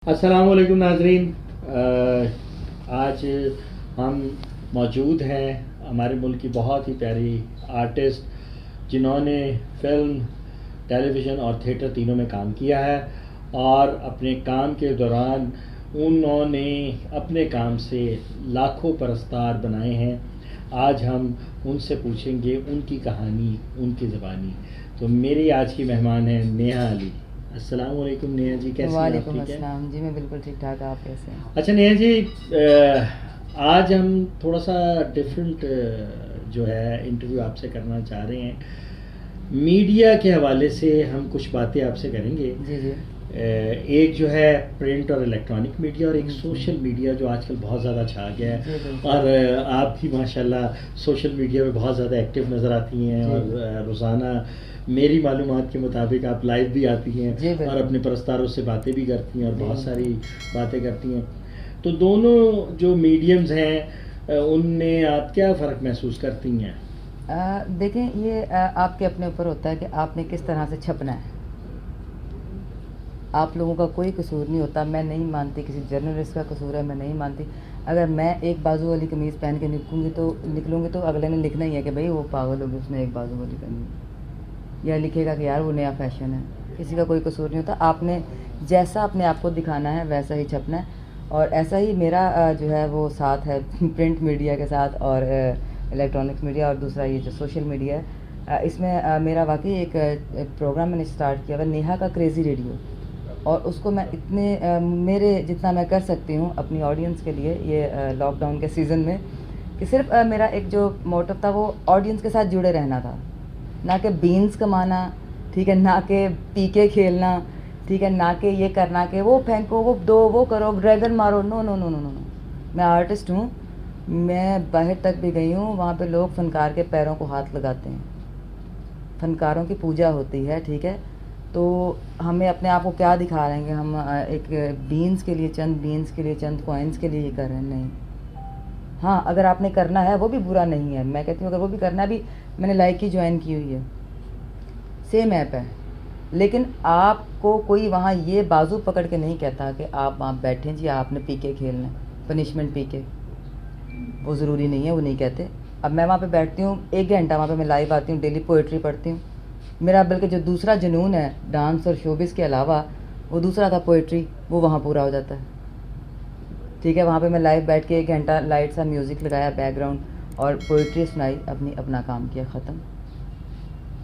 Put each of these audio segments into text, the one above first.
السلام علیکم ناظرین، آج ہم موجود ہیں ہمارے ملک کی بہت ہی پیاری آرٹسٹ جنہوں نے فلم، ٹیلی ویژن اور تھیٹر تینوں میں کام کیا ہے، اور اپنے کام کے دوران انہوں نے اپنے کام سے لاکھوں پرستار بنائے ہیں۔ آج ہم ان سے پوچھیں گے ان کی کہانی، ان کی زبانی۔ تو میری آج کی مہمان ہیں نیہا علی۔ السلام علیکم نیہا جی، کیسی ہیں آپ؟ وعلیکم السلام جی، میں بالکل ٹھیک ٹھاک، آپ کیسے ہیں؟ اچھا نیہا جی، آج ہم تھوڑا سا ڈفرینٹ جو ہے انٹرویو آپ سے کرنا چاہ رہے ہیں۔ میڈیا کے حوالے سے ہم کچھ باتیں آپ سے کریں گے۔ جی جی ایک جو ہے پرنٹ اور الیکٹرانک میڈیا، اور ایک سوشل میڈیا جو آج کل بہت زیادہ چھا گیا ہے، اور آپ بھی ماشاءاللہ سوشل میڈیا پہ بہت زیادہ ایکٹیو نظر آتی ہیں، اور روزانہ میری معلومات کے مطابق آپ لائیو بھی آتی ہیں اور اپنے پرستاروں سے باتیں بھی کرتی ہیں اور بہت ساری باتیں کرتی ہیں۔ تو دونوں جو میڈیمز ہیں ان میں آپ کیا فرق محسوس کرتی ہیں؟ دیکھیں، یہ آپ کے اپنے اوپر ہوتا ہے کہ آپ نے کس طرح سے چھپنا ہے۔ آپ لوگوں کا کوئی قصور نہیں ہوتا، میں نہیں مانتی کسی جرنلسٹ کا قصور ہے، میں نہیں مانتی۔ اگر میں ایک بازو والی قمیض پہن کے نکلوں گی تو اگلے نے لکھنا ہی ہے کہ بھائی وہ پاگل ہوگی، اس نے ایک بازو والی پہنی، یا لکھے گا کہ یار وہ نیا فیشن ہے۔ کسی کا کوئی قصور نہیں ہوتا، آپ نے جیسا اپنے آپ کو دکھانا ہے ویسا ہی چھپنا ہے۔ اور ایسا ہی میرا جو ہے وہ ساتھ ہے پرنٹ میڈیا کے ساتھ، اور الیکٹرانک میڈیا، اور دوسرا یہ جو سوشل میڈیا ہے، اس میں میرا واقعی ایک پروگرام میں نے اسٹارٹ کیا ہوا نیہا کا کریزی ریڈیو، اور اس کو میں اتنے میرے جتنا میں کر سکتی ہوں اپنی آڈینس کے لیے یہ لاک ڈاؤن کے سیزن میں، کہ صرف میرا ایک جو موٹو تھا وہ آڈینس کے ساتھ جڑے رہنا تھا، نہ کہ بینز کمانا، ٹھیک ہے، نہ کہ پی کے کھیلنا، ٹھیک ہے، نہ کہ یہ کرنا کہ وہ پھینکو، وہ دو، وہ کرو، ڈریگن مارو۔ نو نو نو نو نو، میں آرٹسٹ ہوں، میں باہر تک بھی گئی ہوں، وہاں پہ لوگ فنکار کے پیروں کو ہاتھ لگاتے ہیں، فنکاروں کی پوجا ہوتی ہے، ٹھیک ہے۔ تو ہمیں اپنے آپ کو کیا دکھا رہے ہیں کہ ہم ایک بینز کے لیے، چند بینز کے لیے، چند کوائنس کے لیے یہ کر رہے ہیں؟ نہیں۔ ہاں، اگر آپ نے کرنا ہے وہ بھی برا نہیں ہے، میں کہتی ہوں اگر وہ بھی کرنا ہے، بھی میں نے لائک ہی جوائن کی ہوئی ہے، سیم ایپ ہے، لیکن آپ کو کوئی وہاں یہ بازو پکڑ کے نہیں کہتا کہ آپ وہاں بیٹھیں جی آپ نے پی کے کھیلنا ہے، پنشمنٹ پی کے، وہ ضروری نہیں ہے، وہ نہیں کہتے۔ اب میں وہاں پہ بیٹھتی ہوں 1 گھنٹہ، وہاں پہ میں لائیو آتی ہوں، ڈیلی پوئٹری پڑھتی ہوں۔ میرا بلکہ جو دوسرا جنون ہے ڈانس اور شوبز کے علاوہ، وہ دوسرا تھا پوئٹری، وہ وہاں پورا ہو جاتا ہے، ٹھیک ہے۔ وہاں پہ میں لائیو بیٹھ کے 1 گھنٹہ لائٹ سا میوزک لگایا بیک گراؤنڈ، اور پوئٹری سنائی، اپنا کام کیا، ختم،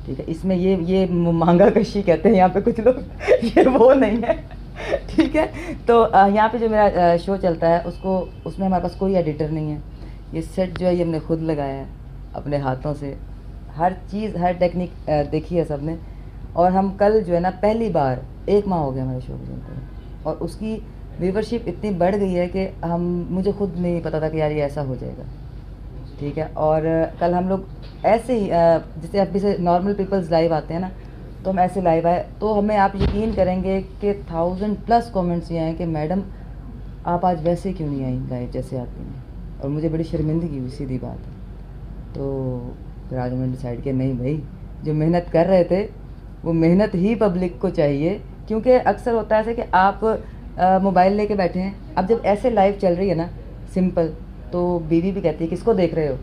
ٹھیک ہے۔ اس میں یہ مانگا کشی کہتے ہیں یہاں پہ کچھ لوگ، یہ وہ نہیں ہے، ٹھیک ہے۔ تو یہاں پہ جو میرا شو چلتا ہے اس میں ہمارے پاس کوئی ایڈیٹر نہیں ہے، یہ سیٹ جو ہے یہ ہم نے خود لگایا ہے اپنے ہاتھوں سے، ہر چیز، ہر ٹیکنیک دیکھی ہے سب نے۔ اور ہم کل جو ہے نا، پہلی بار 1 ماہ ہو گیا ہمارے شو کو چلتے ہوئے، اور اس کی ویورشپ اتنی بڑھ گئی ہے کہ مجھے خود نہیں پتا تھا کہ یار یہ ایسا ہو جائے گا، ٹھیک ہے۔ اور کل ہم لوگ ایسے ہی جیسے ابھی سے نارمل پیپلز لائیو آتے ہیں نا، تو ہم ایسے لائیو آئے، تو ہمیں آپ یقین کریں گے کہ 1000+ کامنٹس یہ آئے کہ میڈم آپ آج ویسے کیوں نہیں آئیں لائیو جیسے آتی ہیں، اور مجھے بڑی شرمندگی ہوئی، سیدھی بات ہے۔ تو پھر آج ہم نے ڈیسائڈ کیا نہیں بھائی، جو محنت کر رہے تھے وہ محنت ہی پبلک کو چاہیے، کیونکہ اکثر ہوتا ہے ایسے کہ آپ موبائل لے کے بیٹھے ہیں، اب جب ایسے لائیو چل رہی ہے نا سمپل، تو بیوی بھی کہتی ہے کس کو دیکھ رہے ہو؟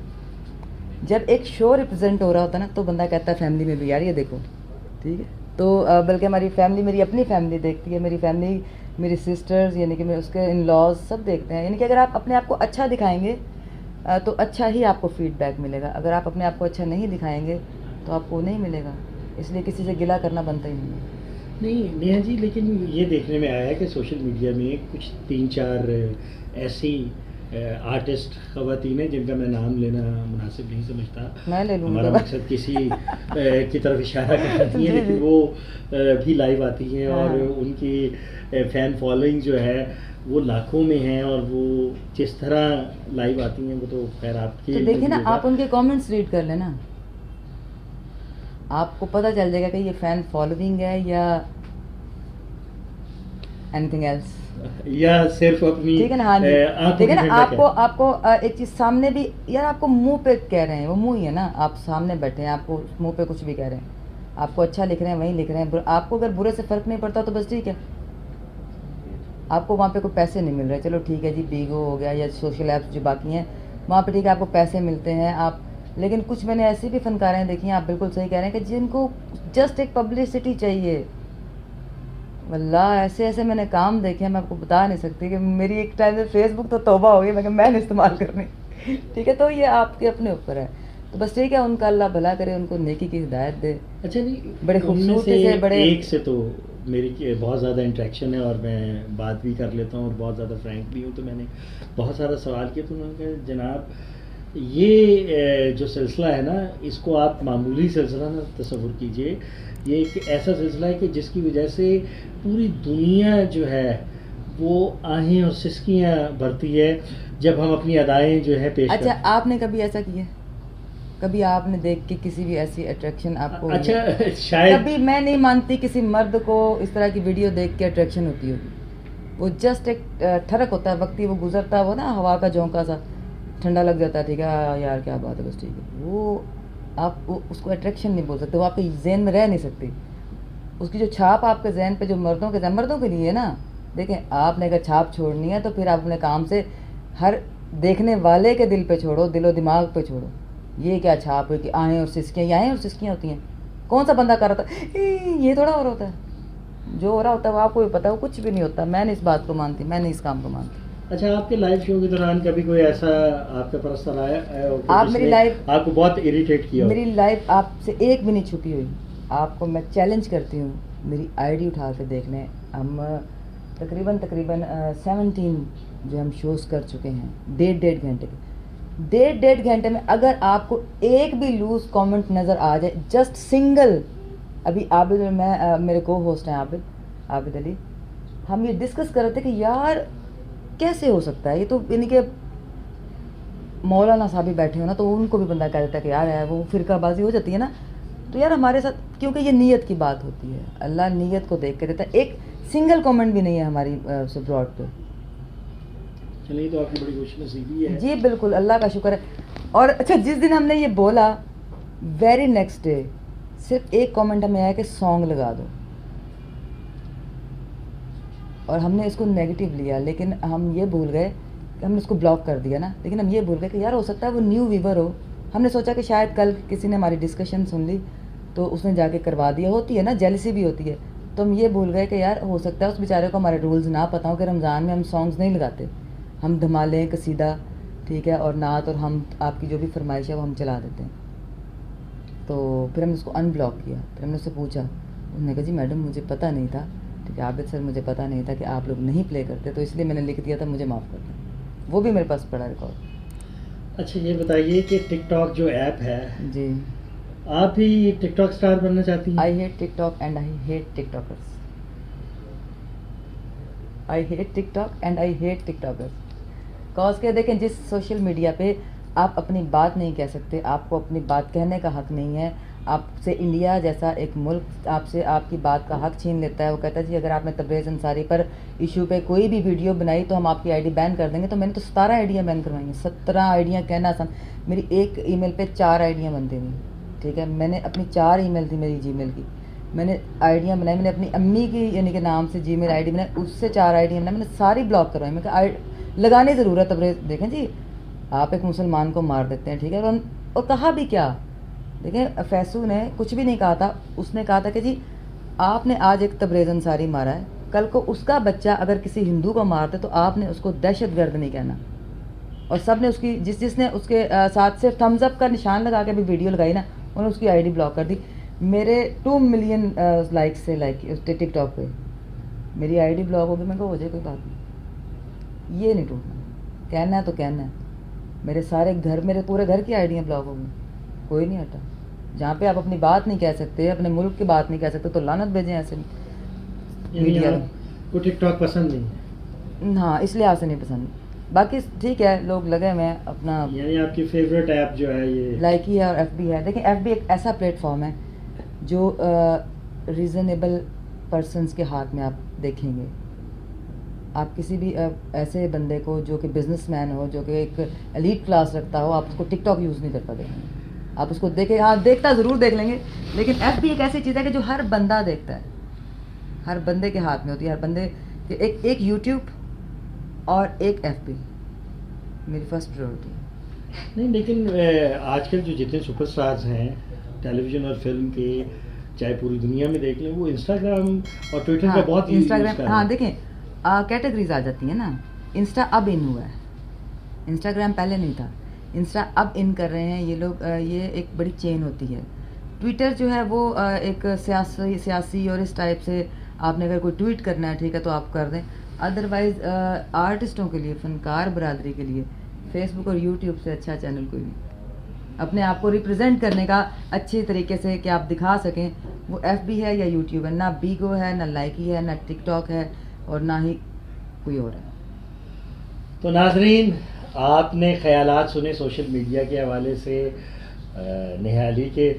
جب ایک شو ریپرزینٹ ہو رہا ہوتا ہے نا، تو بندہ کہتا ہے فیملی میں بھی یار یہ دیکھو، ٹھیک ہے۔ تو بلکہ ہماری فیملی، میری اپنی فیملی دیکھتی ہے، میری فیملی، میری سسٹرز، یعنی کہ اس کے ان لاز سب دیکھتے ہیں، یعنی کہ اگر آپ اپنے آپ کو اچھا دکھائیں گے تو اچھا ہی آپ کو فیڈ بیک ملے گا، اگر آپ اپنے آپ کو اچھا نہیں دکھائیں گے تو آپ کو نہیں ملے گا، اس لیے کسی سے گلہ کرنا بنتا ہی نہیں ہے۔ نہیں نیہا جی، لیکن یہ دیکھنے میں آیا ہے کہ سوشل میڈیا میں کچھ 3-4 ایسی آرٹسٹ خواتین ہیں جن کا میں نام لینا مناسب نہیں سمجھتا، میں لے لوں ہمارا گا، مقصد کسی کی طرف اشارہ کرتی ہیں، لیکن وہ بھی لائیو آتی ہیں، اور ان کی فین فالوئنگ جو ہے وہ لاکھوں میں ہیں، اور وہ جس طرح لائیو آتی ہیں وہ تو خیر آپ کی تو دیکھیں نا، آپ ان کے کامنٹس ریڈ کر لیں نا، آپ کو پتہ چل جائے گا کہ یہ فین فالوئنگ ہے یا اینی تھنگ ایلس، یا صرف اپنی، ٹھیک ہے نا۔ ہاں جی، دیکھیں نا، آپ کو ایک چیز سامنے بھی، یار آپ کو منہ پہ کہہ رہے ہیں، وہ منہ ہی ہے نا، آپ سامنے بیٹھے ہیں، آپ کو منہ پہ کچھ بھی کہہ رہے ہیں، آپ کو اچھا لکھ رہے ہیں وہیں لکھ رہے ہیں، آپ کو اگر برے سے فرق نہیں پڑتا تو بس ٹھیک ہے، آپ کو وہاں پہ کوئی پیسے نہیں مل رہے, چلو ٹھیک ہے جی, بیگو ہو گیا یا سوشل ایپس جو باقی ہیں وہاں پہ ٹھیک ہے آپ کو پیسے ملتے ہیں آپ, لیکن کچھ میں نے ایسی بھی فنکاریں دیکھی ہیں, آپ بالکل صحیح کہہ رہے ہیں, کہ جن کو جسٹ ایک پبلسٹی چاہیے. واللہ ایسے ایسے میں نے کام دیکھے ہیں, میں آپ کو بتا نہیں سکتی, کہ میری ایک ٹائم میں فیس بک تو توبہ ہو گئی, میں نے استعمال کرنی. ٹھیک ہے, تو یہ آپ کے اپنے اوپر ہے. تو بس ٹھیک ہے, ان کا اللہ بھلا کرے, ان کو نیکی کی ہدایت دے. اچھا نہیں, بڑے خوبصورتی سے بڑے ایک سے تو میری بہت زیادہ انٹریکشن ہے اور میں بات بھی کر لیتا ہوں اور بہت زیادہ فرینک بھی ہوں, تو میں نے بہت سارا سوال کیا, تو انہوں نے کہا جناب یہ جو سلسلہ ہے نا, اس کو آپ معمولی سلسلہ نہ تصور کیجئے, یہ ایک ایسا سلسلہ ہے کہ جس کی وجہ سے پوری دنیا جو ہے وہ آہیں اور سسکیاں بھرتی ہے جب ہم اپنی ادائیں جو ہے پیش کرتے ہیں. اچھا, آپ نے کبھی ایسا کیا؟ کبھی آپ نے دیکھ کے کسی بھی ایسی اٹریکشن آپ کو؟ اچھا شاید کبھی میں نہیں مانتی کسی مرد کو اس طرح کی ویڈیو دیکھ کے اٹریکشن ہوتی ہوگی. وہ جسٹ ایک ٹھڑک ہوتا ہے, وقتی وہ گزرتا ہے, وہ نا ہوا کا جھونکا سا ٹھنڈا لگ جاتا ہے, ٹھیک ہے یار کیا بات ہے, بس ٹھیک ہے. وہ آپ اس کو اٹریکشن نہیں بول سکتے, وہ آپ کے ذہن میں رہ نہیں سکتی. اس کی جو چھاپ آپ کے ذہن پہ, جو مردوں کے لیے نا, دیکھیں آپ نے اگر چھاپ چھوڑنی ہے تو پھر آپ اپنے کام سے ہر دیکھنے والے کے دل پہ چھوڑو, دل و دماغ پہ چھوڑو. یہ کیا چھاپ ہے کہ آہیں اور سسکیاں, یہ آہیں اور سسکیاں ہوتی ہیں, کون سا بندہ کر رہا تھا, یہ تھوڑا ہو رہا ہوتا ہے, جو ہو رہا ہوتا ہے وہ آپ کو بھی پتا ہے, وہ کچھ بھی نہیں ہوتا. میں نے اس بات کو مانتی, میں نے اس کام کو مانتی. اچھا, آپ کے لائیو شو کے دوران کبھی کوئی ایسا آپ کے پرستار آیا آپ میری لائف, آپ کو بہت اریٹیٹ کیا؟ میری لائف آپ سے ایک بھی نہیں چھپی ہوئی. آپ کو میں چیلنج کرتی ہوں, میری آئی ڈی اٹھا کے دیکھ لیں. ہم تقریباً 17 جو ہم شوز کر چکے ہیں, 1.5 گھنٹے کے, 1.5 گھنٹے میں اگر آپ کو ایک بھی لوز کامنٹ نظر آ جائے, جسٹ سنگل. ابھی عابد اور میں, میرے کو ہوسٹ ہیں عابد علی, ہم یہ ڈسکس کر رہے تھے کہ یار کیسے ہو سکتا ہے, یہ تو یعنی کہ مولانا صاحب بھی بیٹھے ہو نا, تو ان کو بھی بندہ کہہ دیتا ہے کہ یار ہے وہ فرقہ بازی ہو جاتی ہے نا. تو یار ہمارے ساتھ, کیونکہ یہ نیت کی بات ہوتی ہے, اللہ نیت کو دیکھ کے دیتا ہے. ایک سنگل کامنٹ بھی نہیں ہے ہماری براڈ پہ. چلیے, تو آپ کی بڑی خوش نصیبی ہے. جی بالکل, اللہ کا شکر ہے. اور اچھا, جس دن ہم نے یہ بولا, ویری نیکسٹ ڈے صرف ایک کامنٹ ہمیں آیا کہ سانگ لگا دو, اور ہم نے اس کو نیگیٹو لیا, لیکن ہم یہ بھول گئے کہ ہم نے اس کو بلاک کر دیا نا, لیکن ہم یہ بھول گئے کہ یار ہو سکتا ہے وہ نیو ویور ہو. ہم نے سوچا کہ شاید کل کسی نے ہماری ڈسکشن سن لی تو اس نے جا کے کروا دیا. ہوتی ہے نا, جیلسی بھی ہوتی ہے. تو ہم یہ بھول گئے کہ یار ہو سکتا ہے اس بیچارے کو ہمارے رولز نہ پتہ ہو کہ رمضان میں ہم سانگز نہیں لگاتے, ہم دھمالیں, قصیدہ, ٹھیک ہے, اور نعت, اور ہم آپ کی جو بھی فرمائش ہے وہ ہم چلا دیتے ہیں. تو پھر ہم نے اس کو ان بلاک کیا. پھر ہم نے اس سے پوچھا, انہوں نے کہا جی میڈم مجھے پتہ نہیں تھا, ٹھیک ہے عابد سر مجھے پتہ نہیں تھا کہ آپ لوگ نہیں پلے کرتے, تو اس لیے میں نے لکھ دیا تھا, مجھے معاف کر دیں. وہ بھی میرے پاس پڑا ریکارڈ. اچھا, یہ بتائیے کہ ٹک ٹاک جو ایپ ہے, جی آپ بھی ٹک ٹاک اسٹار بننا چاہتی ہیں؟ I hate TikTok and I hate TikTokers. I hate TikTok and I hate TikTokers. Cause کہ دیکھیں, جس سوشل میڈیا پہ آپ اپنی بات نہیں کہہ سکتے, آپ کو اپنی بات کہنے کا حق نہیں ہے. آپ سے انڈیا جیسا ایک ملک آپ سے آپ کی بات کا حق چھین لیتا ہے. وہ کہتا ہے جی اگر آپ نے تبریز انصاری پر ایشو پہ کوئی بھی ویڈیو بنائی تو ہم آپ کی آئی ڈی بین کر دیں گے. تو میں نے تو 17 آئیڈیاں بین کروائی ہیں. 17 آئیڈیاں کہنا آسان, میری ایک ای میل پہ 4 آئیڈیاں بنتی ہوئی, ٹھیک ہے. میں نے اپنی 4 ای میل تھی میری جی میل کی, میں نے آئیڈیاں بنائی. میں نے اپنی امی کی یعنی کہ نام سے جی میل آئی ڈی بنائی, اس سے 4 آئیڈیاں بنائی. میں نے ساری بلاک کروائی. میں کہا لگانے ضرورت تبریز. دیکھیں جی, آپ ایک مسلمان کو مار دیتے ہیں, ٹھیک ہے, اور کہا بھی کیا, دیکھیں فیصو نے کچھ بھی نہیں کہا تھا. اس نے کہا تھا کہ جی آپ نے آج ایک تبریز انصاری مارا ہے, کل کو اس کا بچہ اگر کسی ہندو کو مارتا تو آپ نے اس کو دہشت گرد نہیں کہنا. اور سب نے اس کی, جس نے اس کے ساتھ سے تھمز اپ کا نشان لگا کے بھی ویڈیو لگائی نا, انہوں نے اس کی آئی ڈی بلاک کر دی. میرے 2 ملین لائک سے لائک ٹک ٹاک پہ میری آئی ڈی بلاک ہوگی. میں کہا ہو جائے کوئی بات نہیں, یہ نہیں ٹوٹنا, کہنا ہے تو کہنا ہے. میرے سارے گھر, میرے پورے گھر کی آئیڈیاں بلاک ہو گئی, کوئی نہیں ہٹا. جہاں پہ آپ اپنی بات نہیں کہہ سکتے, اپنے ملک کی بات نہیں کہہ سکتے, تو لعنت بھیجیں ایسے میڈیا کو. ٹک ٹاک پسند نہیں؟ ہاں, اس لحاظ سے نہیں پسند. باقی ٹھیک ہے, لوگ لگے ہوئے ہیں اپنا. یعنی آپ کی فیوریٹ ایپ جو ہے یہ لائکی ہے اور ایف بی ہے. دیکھیں ایف بی ایک ایسا پلیٹ فارم ہے جو ریزنیبل پرسنس کے ہاتھ میں آپ دیکھیں گے. آپ کسی بھی ایسے بندے کو جو کہ بزنس مین ہو, جو کہ ایک ایلیٹ کلاس رکھتا ہو, آپ اس کو ٹک ٹاک یوز نہیں کرتا دیکھیں گے. آپ اس کو دیکھیں, ہاں دیکھتا ضرور دیکھ لیں گے, لیکن ایف بی ایک ایسی چیز ہے کہ جو ہر بندہ دیکھتا ہے, ہر بندے کے ہاتھ میں ہوتی ہے. ہر بندے کہ ایک یوٹیوب اور ایک ایف بی میری فرسٹ پریورٹی ہے. نہیں لیکن آج کل جو جتنے سپر سٹارز ہیں ٹیلی ویژن اور فلم کے، چاہے پوری دنیا میں دیکھ لیں، وہ انسٹاگرام اور ٹویٹر کا بہت یوز کر رہے انسٹاگرام، ہیں. ہاں دیکھیں کیٹیگریز آ جاتی ہیں نا. انسٹا اب ان ہوا ہے، انسٹاگرام پہلے نہیں تھا. انسٹا اب ان کر رہے ہیں یہ لوگ. یہ ایک بڑی چین ہوتی ہے. ٹویٹر جو ہے وہ ایک سیاسی اور اس ٹائپ سے آپ نے اگر کوئی ٹویٹ کرنا ہے ٹھیک ہے تو آپ کر دیں. ادروائز آرٹسٹوں کے لیے، فنکار برادری کے لیے فیس بک اور یوٹیوب سے اچھا چینل کوئی نہیں. اپنے آپ کو ریپرزینٹ کرنے کا اچھے طریقے سے کہ آپ دکھا سکیں، وہ ایف بی ہے یا یوٹیوب ہے. نہ بیگو ہے، نہ لائکی ہے، نہ ٹک ٹاک ہے، اور نہ ہی کوئی اور ہے. تو ناظرین، آپ نے خیالات سنے سوشل میڈیا کے حوالے سے نیہا علی کے،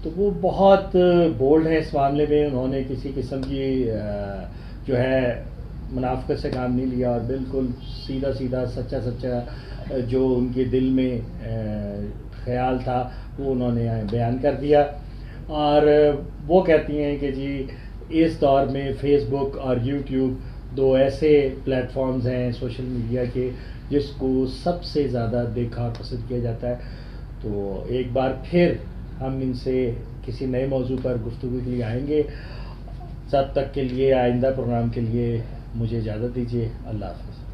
تو وہ بہت بولڈ ہیں اس معاملے میں. انہوں نے کسی قسم کی جو ہے منافقت سے کام نہیں لیا، اور بالکل سیدھا سیدھا سچا سچا جو ان کے دل میں خیال تھا وہ انہوں نے بیان کر دیا. اور وہ کہتی ہیں کہ جی اس دور میں فیس بک اور یوٹیوب دو ایسے پلیٹ فارمز ہیں سوشل میڈیا کے جس کو سب سے زیادہ دیکھا پسند کیا جاتا ہے. تو ایک بار پھر ہم ان سے کسی نئے موضوع پر گفتگو کے لیے آئیں گے. تب تک کے لیے، آئندہ پروگرام کے لیے مجھے اجازت دیجیے. اللہ حافظ.